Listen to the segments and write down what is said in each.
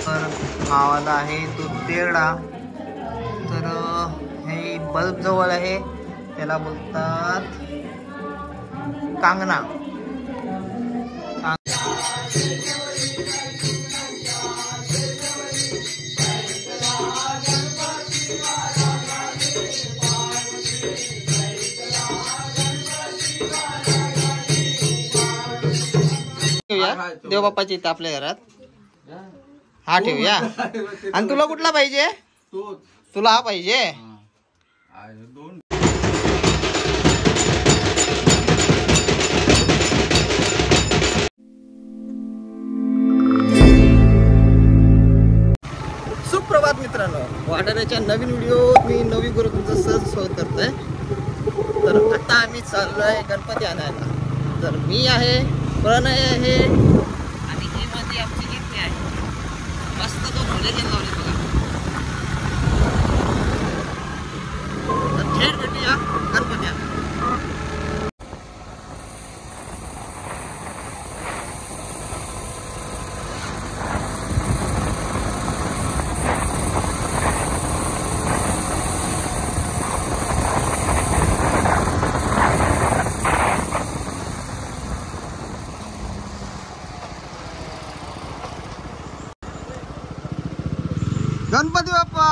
मावाला आहे तो तेरडा. तर हे बल्ब जवळ आहे, त्याला बोलतात कांगना. देव बाप्पाची इथं आपल्या घरात हा ठेवूया. आणि तुला कुठला पाहिजे? तुला हा पाहिजे. सुप्रभात मित्रांनो, वाटाण्याच्या नवीन व्हिडिओ मी नवी गुरु तुमचं सहज स्वागत करतोय. तर आता आम्ही चाललोय गणपती आणायला. तर मी आहे, प्रणय आहे आणि ही मध्ये आमची गिफ्ट आहे. मस्त तो फुले घेऊन लावले बघा. तर थेट भेटूया गणपती आणायला. गणपती बाप्पा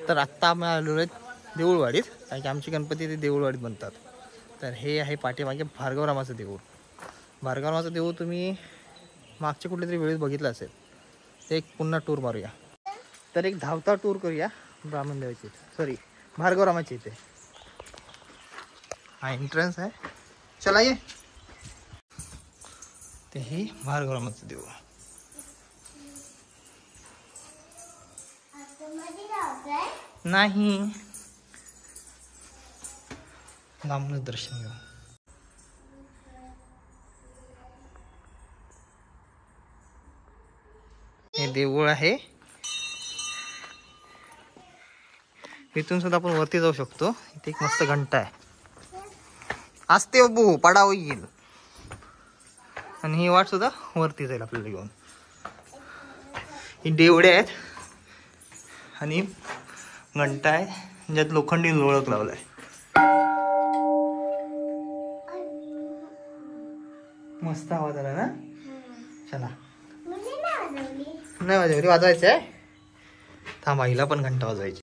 तर आत्ता आम्ही आलेलो आहेत देऊळवाडीत, कारण की आमची गणपती ते देऊळवाडीत बनतात. तर हे आहे पाठीमागे भार्गवरामाचं देऊळ. भार्गवरामाचं देऊळ तुम्ही मागच्या कुठल्या तरी वेळेस बघितलं असेल. ते एक पुन्हा टूर मारूया. तर एक धावता टूर करूया ब्राह्मणदेवाची, सॉरी भार्गवरामाची इथे. हा एंट्रन्स आहे, चला ये. ते हे भार्गवरामाचं देऊळ. नाही, लांबूनच दर्शन घेऊ. हे देऊळ आहे. इथून सुद्धा आपण वरती जाऊ शकतो. इथे एक मस्त घंटा आहे. असते बाबू पडा होईल. आणि ही वाट सुद्धा वरती जाईल आपल्याला घेऊन. ही देवडे आहेत आणि घंटा आहे ज्यात लोखंडी लोळक लावलाय. मस्त आवाज आला ना. चला, नाही वाजवली, वाजवायचं आहे. थांबा, हिला पण घंटा वाजवायची.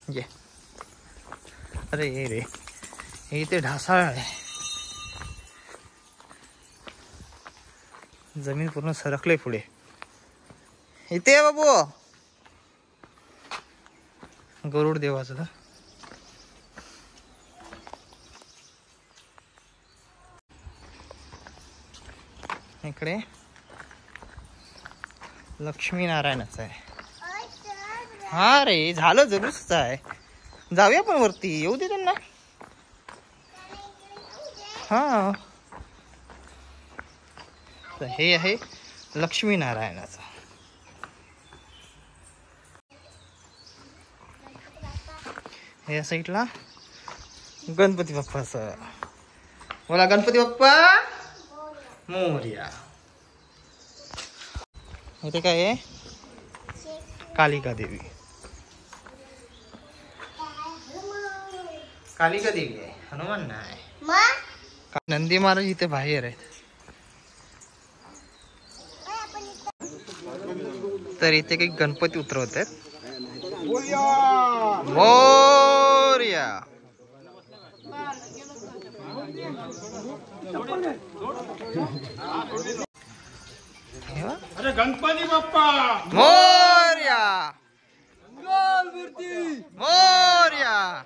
ये, अरे ये रे, हे इथे ढासाळ आहे. जमीन पूर्ण सरकले पुढे. इथे बाबू गरुड देवाचं. इकडे लक्ष्मी नारायणाचं आहे. हा रे, झालं, जरूरच आहे. जाऊया पण वरती, येऊ दे त्यांना. हा, तर हे आहे लक्ष्मी नारायणाचं. हे साईडला गणपती बाप्पाचं. बोला गणपती बाप्पा मोरया. इथे काय आहे? कालिका देवी. कालिका देवी आहे, हनुमान नाही. नंदी महाराज इथे बाहेर आहेत. तर इथे काही गणपती उतरवत आहेत. मोरया. अरे गणपती बाप्पा मोरया. मोरया.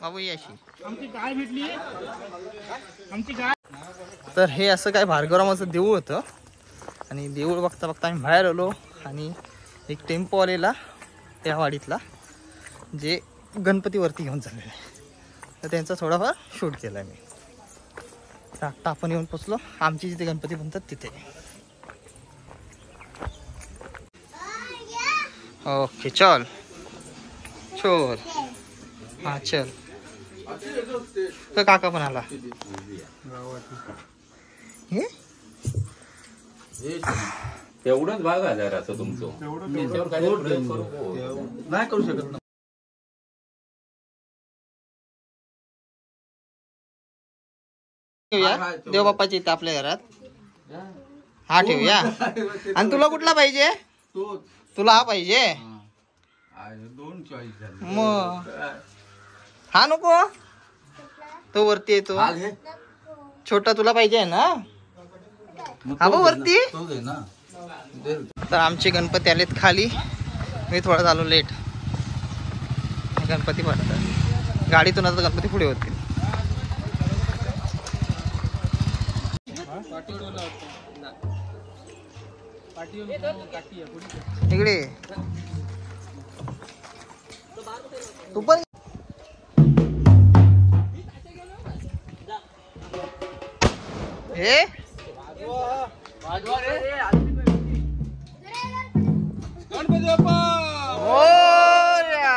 बाबू याशी आमची गाय भेटली. आमची गाय. तर हे असं काय भार्गवरामाचं देऊळ होतं. आणि देऊळ बघता बघता आम्ही बाहेर आलो आणि एक टेम्पो आलेला या वाडीतला जे गणपतीवरती घेऊन चाललेलं आहे, तर त्यांचा थोडाफार शूट केला आहे मी. तर आत्ता आपण येऊन पोचलो आमची जिथे गणपती बनतात तिथे. ओके चल चोर. हा चल. तर काका पण आला. हे एवढंच भाग आजाराचं तुमचं नाही करू शकत ना. ठेवूया देवबाप्पाची इथे आपल्या घरात. हा ठेवूया. आणि तुला कुठला पाहिजे? तुला हा पाहिजे? दोन चॉईस झाले. मग हा नको, तो वरती येतो छोटा. तुला पाहिजे आहे ना? हा बघ वरती. तर आमचे गणपती आलेत खाली. मी थोडा झालो लेट. गणपती पडतात गाडीतून, आता गणपती पुढे होतील. इकडे तू पण. हे गणपती बाप्पा मोरया.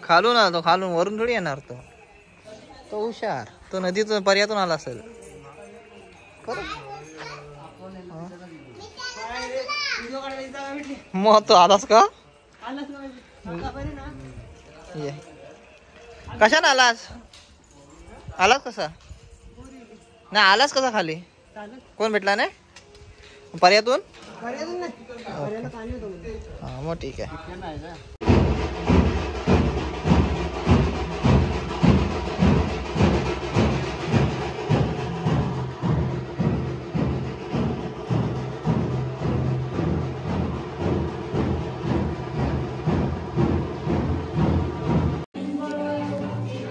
खालून आला तो, खालून, वरून थोडी येणार तो. तो हुशार, तो नदीतून पर्यातून आला असेल. मग तो आलास का? ये कशाने आलास? आलास कसा? नाही आलास कसा खाली? कोण भेटला नाही? पर्यातून? हा मग ठीक आहे.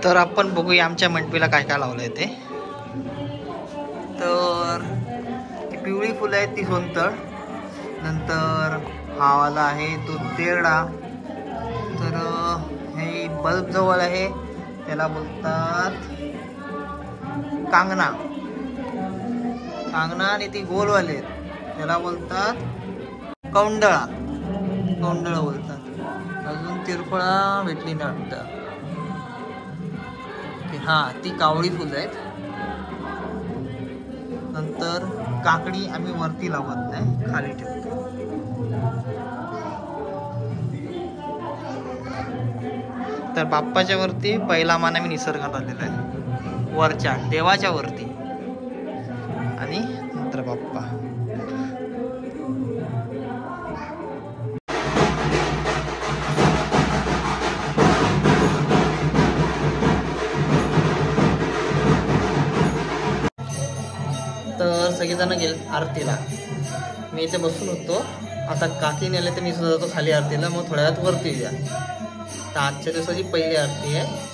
तर आपण बघूया आमच्या मंडपीला काय काय लावलंय ते. तर ती पिवळी फुलं आहेत ती सोनतळ, नंतर हा वाला आहे तो तेरडा, तर हे बल्ब जवळ आहे त्याला बोलतात कांगना. कांगना आणि ती गोलवाले त्याला बोलतात कौंडळा. कौंडळा बोलतात. अजून तिरफळा भेटली ना वाटतं. हा ती कावळी फुलं आहेत. नंतर काकडी आम्ही वरती लावत नाही, खाली ठेवतो. तर बाप्पाच्या वरती पहिला मान आम्ही निसर्गात आलेला आहे, वरच्या देवाच्या वरती, आणि नंतर बाप्पा. तर सगळेजण गेले आरतीला. मी इथे बसून होतो. आता काकी नेले तर मी सुद्धा जातो खाली आरतीला. मग थोड्या वेळात वरती येऊया. तर आजच्या दिवसाची पहिली आरती आहे.